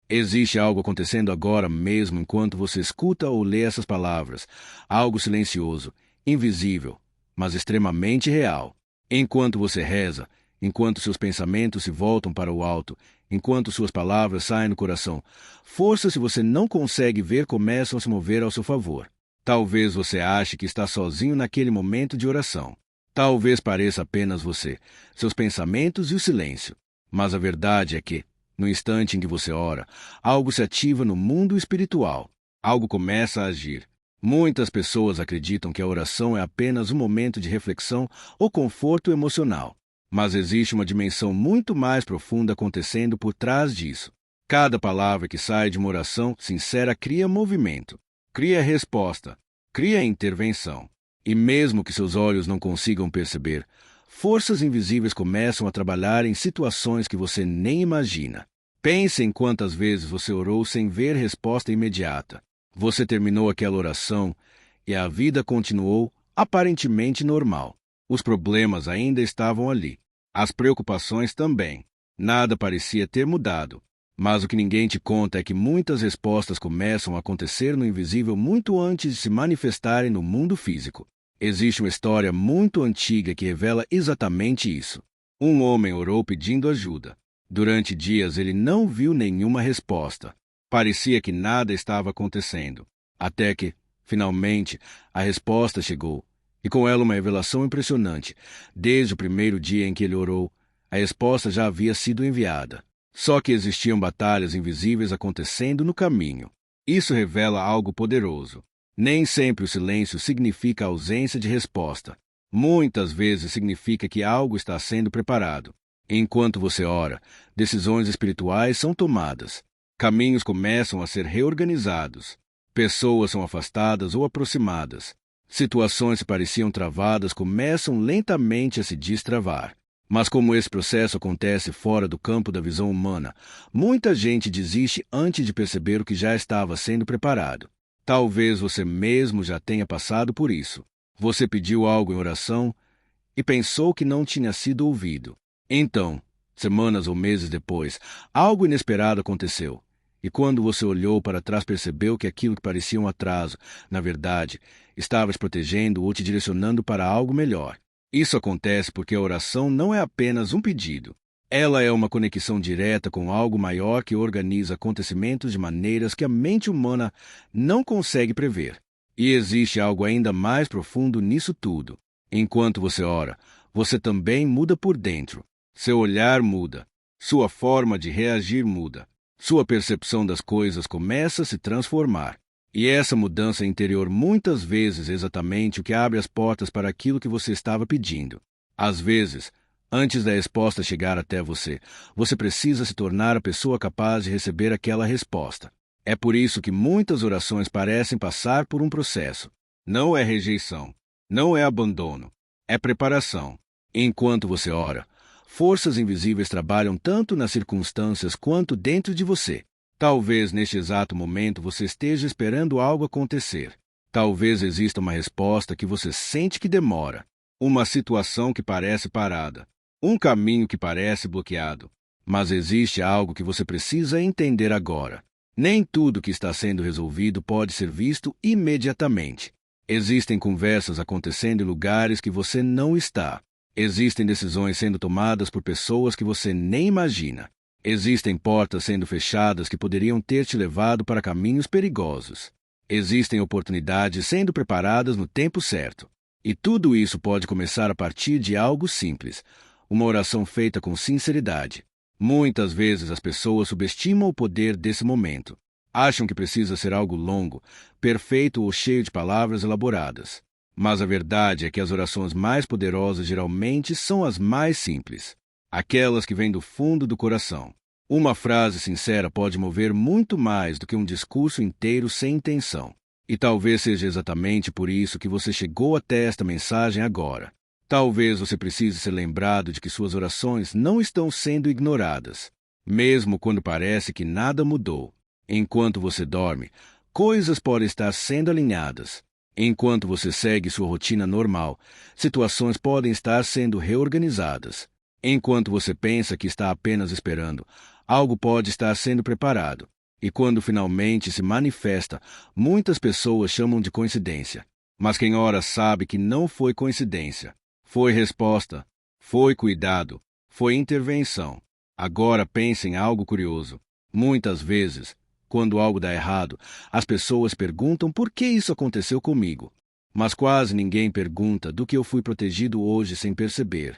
Existe algo acontecendo agora mesmo enquanto você escuta ou lê essas palavras. Algo silencioso, invisível, mas extremamente real. Enquanto você reza, enquanto seus pensamentos se voltam para o alto, enquanto suas palavras saem do coração, forças que você não consegue ver começam a se mover ao seu favor. Talvez você ache que está sozinho naquele momento de oração. Talvez pareça apenas você, seus pensamentos e o silêncio. Mas a verdade é que, no instante em que você ora, algo se ativa no mundo espiritual. Algo começa a agir. Muitas pessoas acreditam que a oração é apenas um momento de reflexão ou conforto emocional. Mas existe uma dimensão muito mais profunda acontecendo por trás disso. Cada palavra que sai de uma oração sincera cria movimento, cria resposta, cria intervenção. E mesmo que seus olhos não consigam perceber, forças invisíveis começam a trabalhar em situações que você nem imagina. Pense em quantas vezes você orou sem ver resposta imediata. Você terminou aquela oração e a vida continuou aparentemente normal. Os problemas ainda estavam ali. As preocupações também. Nada parecia ter mudado. Mas o que ninguém te conta é que muitas respostas começam a acontecer no invisível muito antes de se manifestarem no mundo físico. Existe uma história muito antiga que revela exatamente isso. Um homem orou pedindo ajuda. Durante dias ele não viu nenhuma resposta. Parecia que nada estava acontecendo. Até que, finalmente, a resposta chegou. E com ela uma revelação impressionante. Desde o primeiro dia em que ele orou, a resposta já havia sido enviada. Só que existiam batalhas invisíveis acontecendo no caminho. Isso revela algo poderoso. Nem sempre o silêncio significa ausência de resposta. Muitas vezes significa que algo está sendo preparado. Enquanto você ora, decisões espirituais são tomadas. Caminhos começam a ser reorganizados. Pessoas são afastadas ou aproximadas. Situações que pareciam travadas começam lentamente a se destravar. Mas como esse processo acontece fora do campo da visão humana, muita gente desiste antes de perceber o que já estava sendo preparado. Talvez você mesmo já tenha passado por isso. Você pediu algo em oração e pensou que não tinha sido ouvido. Então, semanas ou meses depois, algo inesperado aconteceu. E quando você olhou para trás, percebeu que aquilo que parecia um atraso, na verdade, estava te protegendo ou te direcionando para algo melhor. Isso acontece porque a oração não é apenas um pedido. Ela é uma conexão direta com algo maior que organiza acontecimentos de maneiras que a mente humana não consegue prever. E existe algo ainda mais profundo nisso tudo. Enquanto você ora, você também muda por dentro. Seu olhar muda. Sua forma de reagir muda. Sua percepção das coisas começa a se transformar. E essa mudança interior muitas vezes é exatamente o que abre as portas para aquilo que você estava pedindo. Às vezes, antes da resposta chegar até você, você precisa se tornar a pessoa capaz de receber aquela resposta. É por isso que muitas orações parecem passar por um processo. Não é rejeição, não é abandono, é preparação. Enquanto você ora, forças invisíveis trabalham tanto nas circunstâncias quanto dentro de você. Talvez neste exato momento você esteja esperando algo acontecer. Talvez exista uma resposta que você sente que demora. Uma situação que parece parada. Um caminho que parece bloqueado. Mas existe algo que você precisa entender agora. Nem tudo que está sendo resolvido pode ser visto imediatamente. Existem conversas acontecendo em lugares que você não está. Existem decisões sendo tomadas por pessoas que você nem imagina. Existem portas sendo fechadas que poderiam ter te levado para caminhos perigosos. Existem oportunidades sendo preparadas no tempo certo. E tudo isso pode começar a partir de algo simples, uma oração feita com sinceridade. Muitas vezes as pessoas subestimam o poder desse momento. Acham que precisa ser algo longo, perfeito ou cheio de palavras elaboradas. Mas a verdade é que as orações mais poderosas geralmente são as mais simples. Aquelas que vêm do fundo do coração. Uma frase sincera pode mover muito mais do que um discurso inteiro sem intenção. E talvez seja exatamente por isso que você chegou até esta mensagem agora. Talvez você precise ser lembrado de que suas orações não estão sendo ignoradas, mesmo quando parece que nada mudou. Enquanto você dorme, coisas podem estar sendo alinhadas. Enquanto você segue sua rotina normal, situações podem estar sendo reorganizadas. Enquanto você pensa que está apenas esperando, algo pode estar sendo preparado. E quando finalmente se manifesta, muitas pessoas chamam de coincidência. Mas quem ora sabe que não foi coincidência. Foi resposta, foi cuidado, foi intervenção. Agora pense em algo curioso. Muitas vezes, quando algo dá errado, as pessoas perguntam por que isso aconteceu comigo. Mas quase ninguém pergunta do que eu fui protegido hoje sem perceber.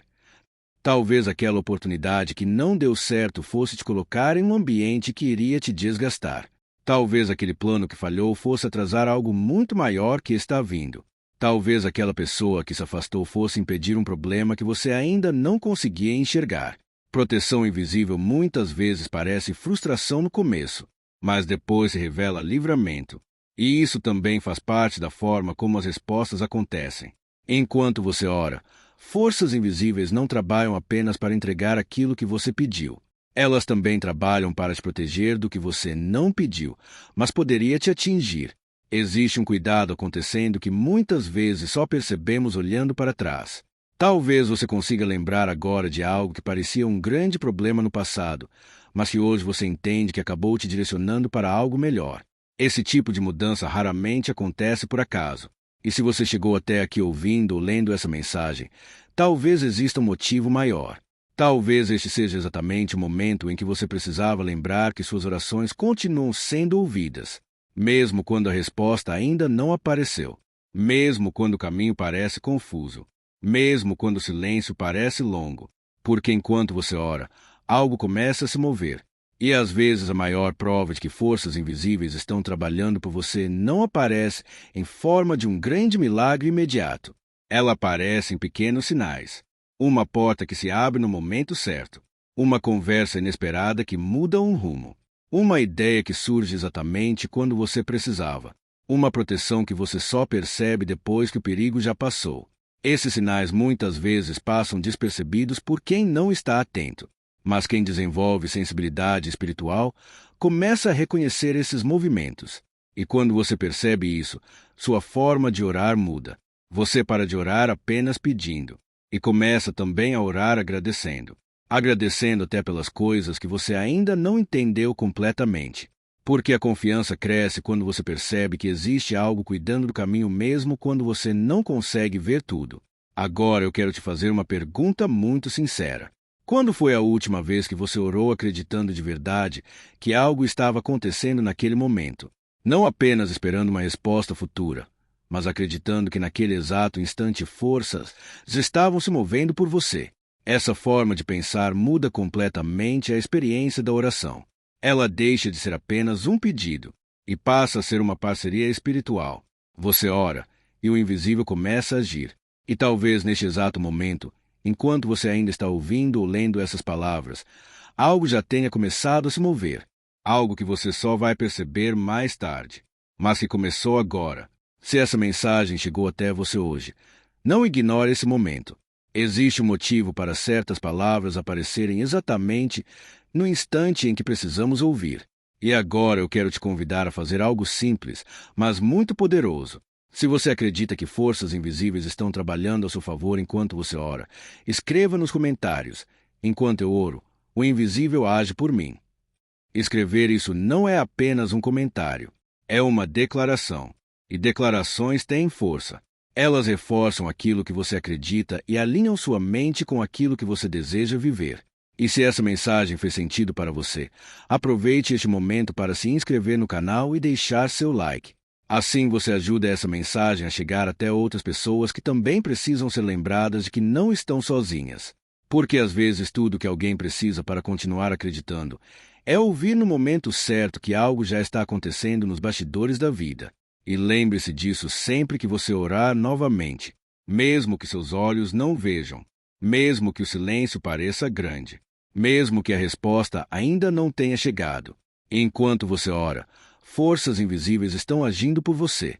Talvez aquela oportunidade que não deu certo fosse te colocar em um ambiente que iria te desgastar. Talvez aquele plano que falhou fosse atrasar algo muito maior que está vindo. Talvez aquela pessoa que se afastou fosse impedir um problema que você ainda não conseguia enxergar. Proteção invisível muitas vezes parece frustração no começo, mas depois se revela livramento. E isso também faz parte da forma como as respostas acontecem. Enquanto você ora, forças invisíveis não trabalham apenas para entregar aquilo que você pediu. Elas também trabalham para te proteger do que você não pediu, mas poderia te atingir. Existe um cuidado acontecendo que muitas vezes só percebemos olhando para trás. Talvez você consiga lembrar agora de algo que parecia um grande problema no passado, mas que hoje você entende que acabou te direcionando para algo melhor. Esse tipo de mudança raramente acontece por acaso. E se você chegou até aqui ouvindo ou lendo essa mensagem, talvez exista um motivo maior. Talvez este seja exatamente o momento em que você precisava lembrar que suas orações continuam sendo ouvidas, mesmo quando a resposta ainda não apareceu, mesmo quando o caminho parece confuso, mesmo quando o silêncio parece longo, porque enquanto você ora, algo começa a se mover. E às vezes a maior prova de que forças invisíveis estão trabalhando por você não aparece em forma de um grande milagre imediato. Ela aparece em pequenos sinais. Uma porta que se abre no momento certo. Uma conversa inesperada que muda um rumo. Uma ideia que surge exatamente quando você precisava. Uma proteção que você só percebe depois que o perigo já passou. Esses sinais muitas vezes passam despercebidos por quem não está atento. Mas quem desenvolve sensibilidade espiritual começa a reconhecer esses movimentos. E quando você percebe isso, sua forma de orar muda. Você para de orar apenas pedindo. E começa também a orar agradecendo. Agradecendo até pelas coisas que você ainda não entendeu completamente. Porque a confiança cresce quando você percebe que existe algo cuidando do caminho mesmo quando você não consegue ver tudo. Agora eu quero te fazer uma pergunta muito sincera. Quando foi a última vez que você orou acreditando de verdade que algo estava acontecendo naquele momento? Não apenas esperando uma resposta futura, mas acreditando que naquele exato instante forças estavam se movendo por você. Essa forma de pensar muda completamente a experiência da oração. Ela deixa de ser apenas um pedido e passa a ser uma parceria espiritual. Você ora e o invisível começa a agir. E talvez neste exato momento, enquanto você ainda está ouvindo ou lendo essas palavras, algo já tenha começado a se mover. Algo que você só vai perceber mais tarde, mas que começou agora. Se essa mensagem chegou até você hoje, não ignore esse momento. Existe um motivo para certas palavras aparecerem exatamente no instante em que precisamos ouvir. E agora eu quero te convidar a fazer algo simples, mas muito poderoso. Se você acredita que forças invisíveis estão trabalhando a seu favor enquanto você ora, escreva nos comentários: enquanto eu oro, o invisível age por mim. Escrever isso não é apenas um comentário, é uma declaração. E declarações têm força. Elas reforçam aquilo que você acredita e alinham sua mente com aquilo que você deseja viver. E se essa mensagem fez sentido para você, aproveite este momento para se inscrever no canal e deixar seu like. Assim você ajuda essa mensagem a chegar até outras pessoas que também precisam ser lembradas de que não estão sozinhas. Porque às vezes tudo que alguém precisa para continuar acreditando é ouvir no momento certo que algo já está acontecendo nos bastidores da vida. E lembre-se disso sempre que você orar novamente, mesmo que seus olhos não vejam, mesmo que o silêncio pareça grande, mesmo que a resposta ainda não tenha chegado. Enquanto você ora, forças invisíveis estão agindo por você.